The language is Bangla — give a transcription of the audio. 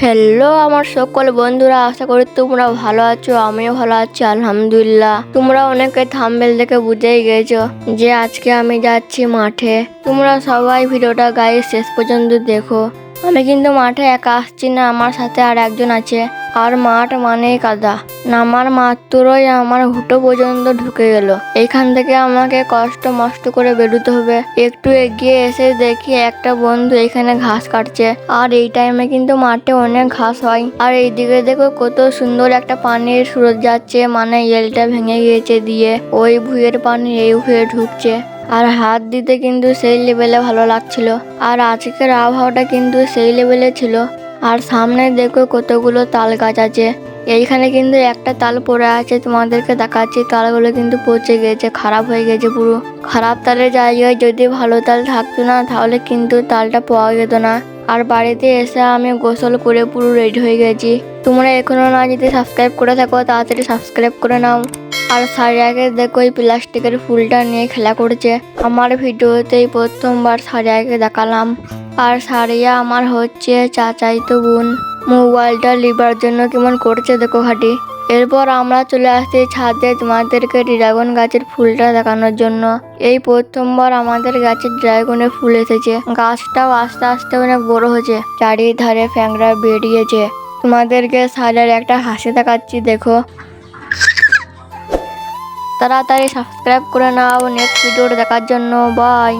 হ্যালো আমার সকল বন্ধুরা, আশা করি তোমরা ভালো আছো। আমিও ভালো আছি আলহামদুলিল্লাহ। তোমরা অনেকে থাম্বনেল দেখে বুঝেই গেছো যে আজকে আমি যাচ্ছি মাঠে। তোমরা সবাই ভিডিওটা গাইস শেষ পর্যন্ত দেখো। আমি কিন্তু মাঠে একা আসছি না, আমার সাথে আর একজন আছে। আর মাঠ মানেই কাদা, নামার মাত্রই আমার হুটো পর্যন্ত ঢুকে গেল। এইখান থেকে আমাকে কষ্ট মষ্ট করে বেরোতে হবে। একটু এগিয়ে এসে দেখি একটা বন্ধু এখানে ঘাস কাটছে। আর এই টাইমে কিন্তু মাঠে অনেক ঘাস হয়। আর এইদিকে দেখো কত সুন্দর একটা পানির স্রোত যাচ্ছে, মানে এলটা ভেঙে গিয়েছে দিয়ে ওই ভুঁয়ের পানি এই ভুঁয়ে ঢুকছে। আর হাত দিতে কিন্তু সেই লেভেলে ভালো লাগছিল। আর আজকের আবহাওয়াটা কিন্তু সেই লেভেলে ছিল। আর সামনে দেখো কতগুলো তাল গাছ আছে। এইখানে কিন্তু একটা তাল পড়ে আছে, তোমাদেরকে দেখাচ্ছি। তালগুলো কিন্তু পচে গেছে, খারাপ হয়ে গেছে পুরো। খারাপ তালের জায়গায় যদি ভালো তাল থাকতো না, তাহলে কিন্তু তালটা পাওয়া যেত না। আর বাড়িতে এসে আমি গোসল করে পুরো রেডি হয়ে গেছি। তোমরা এখনো না যদি সাবস্ক্রাইব করে থাকো, তাড়াতাড়ি সাবস্ক্রাইব করে নাও। আর সারিয়াকে দেখো ওই প্লাস্টিকের ফুলটা নিয়ে খেলা করছে। আমার ভিডিওতেই প্রথমবার সারিয়াকে দেখালাম। আর সারিয়া আমার হচ্ছে চাচাইতো বোন। মোবাইলটা লিবার জন্য কেমন করছে দেখো ঘাটি। এরপর আমরা চলে আসছি ছাদে তোমাদেরকে ড্রাগন গাছের ফুলটা দেখানোর জন্য। এই প্রথমবার আমাদের গাছে ড্রাগনের ফুল এসেছে। গাছটাও আস্তে আস্তে অনেক বড় হয়েছে, চারিধারে ফ্যাংরা বেরিয়েছে। তোমাদেরকে সারিয়ার একটা হাসি দেখাচ্ছি দেখো। তাড়াতাড়ি সাবস্ক্রাইব করে নাও নেক্সট ভিডিওটা দেখার জন্য। বাই।